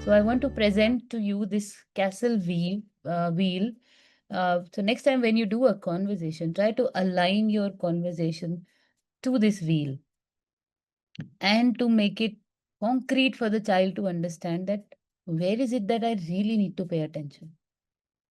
So I want to present to you this castle wheel. So next time when you do a conversation, try to align your conversation to this wheel and to make it concrete for the child to understand that where is it that I really need to pay attention,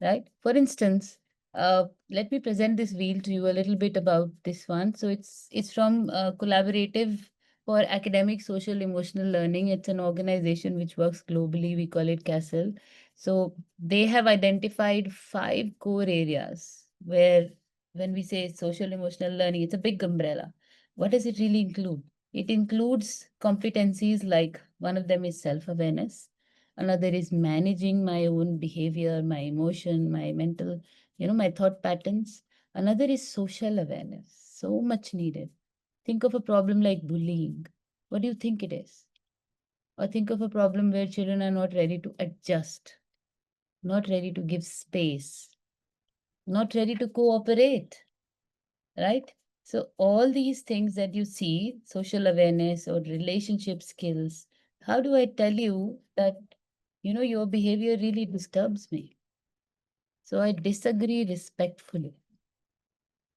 right? For instance, let me present this wheel to you a little bit about this one. So it's from Collaborative for Academic Social Emotional Learning. It's an organization which works globally. We call it CASEL. So they have identified 5 core areas where, when we say social emotional learning, it's a big umbrella. What does it really include? It includes competencies like, one of them is self-awareness. Another is managing my own behavior, my emotion, my mental, my thought patterns. Another is social awareness, so much needed. Think of a problem like bullying. What do you think it is? Or think of a problem where children are not ready to adjust, not ready to give space, not ready to cooperate, right? So all these things that you see, social awareness or relationship skills, how do I tell you that, your behavior really disturbs me? So I disagree respectfully.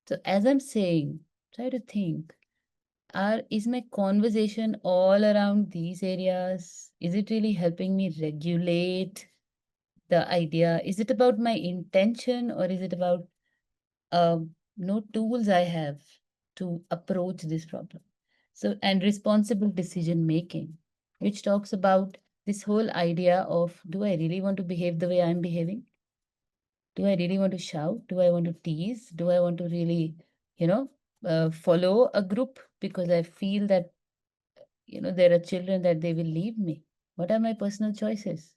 So as I'm saying, try to think, is my conversation all around these areas? Is it really helping me regulate the idea? Is it about my intention, or is it about no tools I have to approach this problem? So, and responsible decision making, which talks about this whole idea of, do I really want to behave the way I'm behaving? Do I really want to shout? Do I want to tease? Do I want to really, follow a group because I feel that, there are children that they will leave me? What are my personal choices?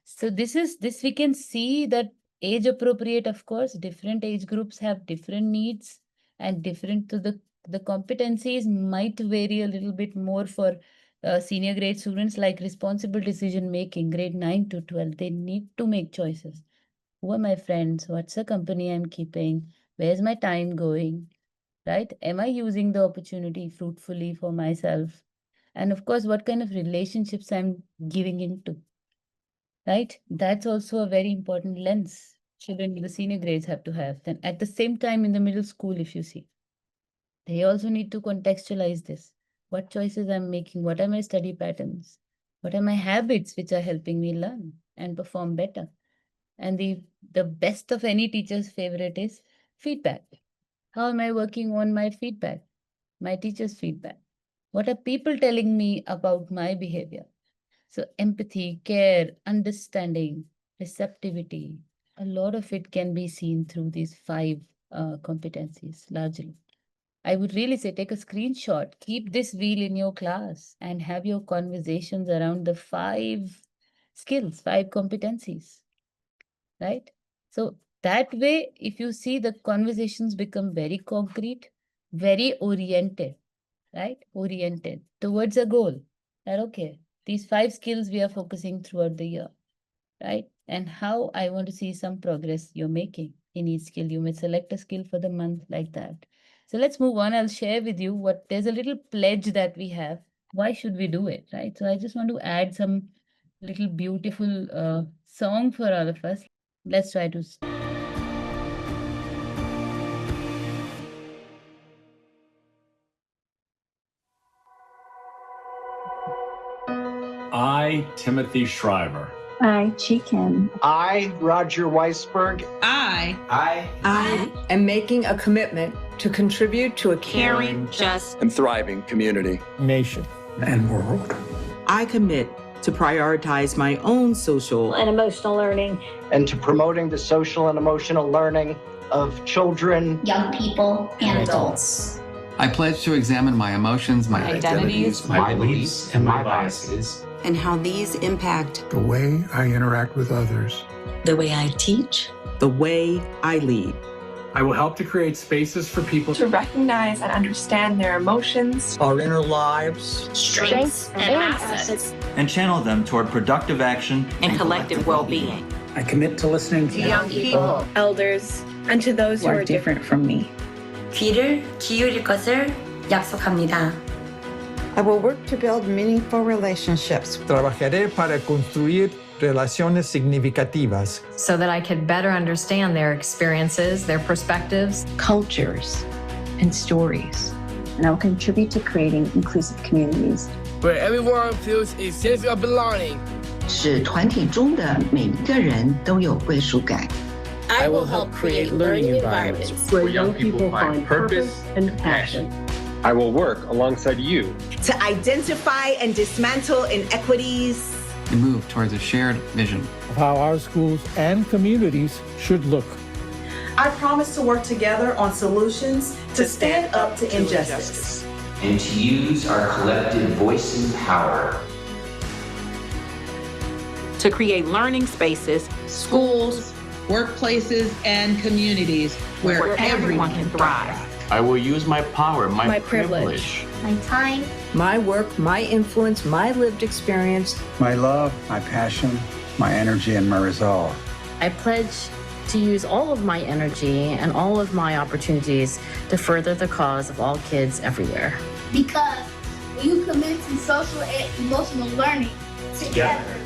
So this we can see that age appropriate, of course, different age groups have different needs, and different to the competencies might vary a little bit more for senior grade students, like responsible decision making, grade 9 to 12. They need to make choices. Who are my friends? What's the company I'm keeping? Where's my time going? Right? Am I using the opportunity fruitfully for myself? And of course, what kind of relationships I'm giving into, right? That's also a very important lens children in the senior grades have to have. Then at the same time, in the middle school, if you see, they also need to contextualize this. What choices I'm making? What are my study patterns? What are my habits which are helping me learn and perform better? And the best of any teacher's favorite is feedback. How am I working on my feedback, my teacher's feedback? What are people telling me about my behavior? So empathy, care, understanding, receptivity, a lot of it can be seen through these 5 competencies largely. I would really say, take a screenshot, keep this wheel in your class, and have your conversations around the 5 skills, 5 competencies, right? So that way, if you see, the conversations become very concrete, very oriented, right? Oriented towards a goal. That, okay, these 5 skills we are focusing throughout the year, right? And how I want to see some progress you're making in each skill. You may select a skill for the month like that. So let's move on. I'll share with you there's a little pledge that we have. Why should we do it, right? So I just want to add some little beautiful song for all of us. Let's try to. I, Timothy Shriver. I, Chi Kim. I, Roger Weisberg. I am making a commitment to contribute to a caring, just, and thriving community, nation, and world. I commit to prioritize my own social and emotional learning, and to promoting the social and emotional learning of children, young people, and adults. I pledge to examine my emotions, my identities, my beliefs, and my biases, and how these impact the way I interact with others, the way I teach, the way I lead. I will help to create spaces for people to recognize and understand their emotions, our inner lives, strengths, and assets, and channel them toward productive action and collective well-being. I commit to listening to young people, elders, and to those who are different from me. 귀를 기울일 것을 약속합니다. I will work to build meaningful relationships. Trabajaré para construir relaciones significativas. So that I could better understand their experiences, their perspectives, cultures, and stories. And I will contribute to creating inclusive communities where everyone feels a sense of belonging. 使团体中的每一个人都有归属感。 I will help create learning environments where young people find purpose and passion. I will work alongside you to identify and dismantle inequities and move towards a shared vision of how our schools and communities should look. I promise to work together on solutions to stand up to injustice. And to use our collective voice and power to create learning spaces, schools, workplaces, and communities where everyone can thrive. I will use my power, my privilege, my time, my work, my influence, my lived experience, my love, my passion, my energy, and my resolve. I pledge to use all of my energy and all of my opportunities to further the cause of all kids everywhere. Because when you commit to social and emotional learning together,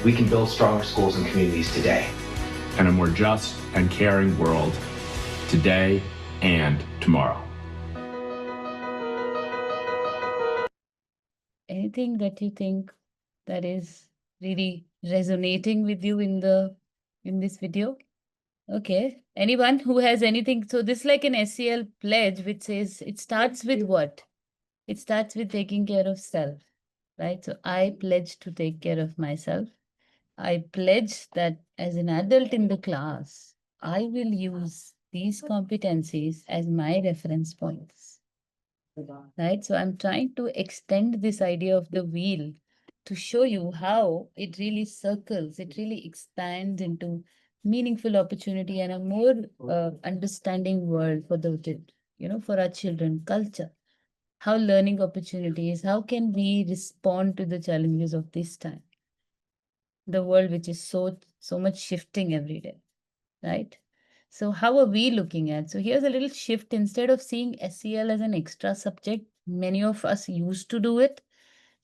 we can build stronger schools and communities today. And a more just and caring world today and tomorrow. Anything that you think that is really resonating with you in this video? Okay. Anyone who has anything? So this is like an SEL pledge which says it starts with what? It starts with taking care of self, right? So I pledge to take care of myself. I pledge that as an adult in the class, I will use these competencies as my reference points, right? So I'm trying to extend this idea of the wheel to show you how it really circles, it really expands into meaningful opportunity and a more understanding world for for our children, culture, how learning opportunities, how can we respond to the challenges of this time? The world which is so much shifting every day, right? So how are we looking at? So here's a little shift. Instead of seeing SEL as an extra subject, many of us used to do it.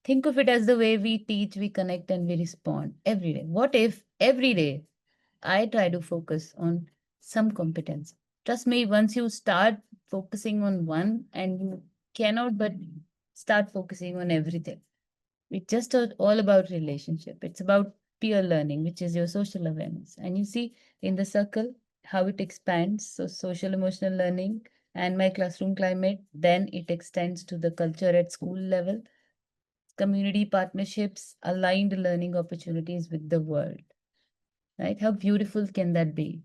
Think of it as the way we teach, we connect, and we respond every day. What if every day I try to focus on some competence? Trust me, once you start focusing on one, and you cannot but start focusing on everything. It's just all about relationship. It's about peer learning, which is your social awareness. And you see in the circle how it expands. So social emotional learning and my classroom climate, then it extends to the culture at school level, community partnerships, aligned learning opportunities with the world, right? How beautiful can that be?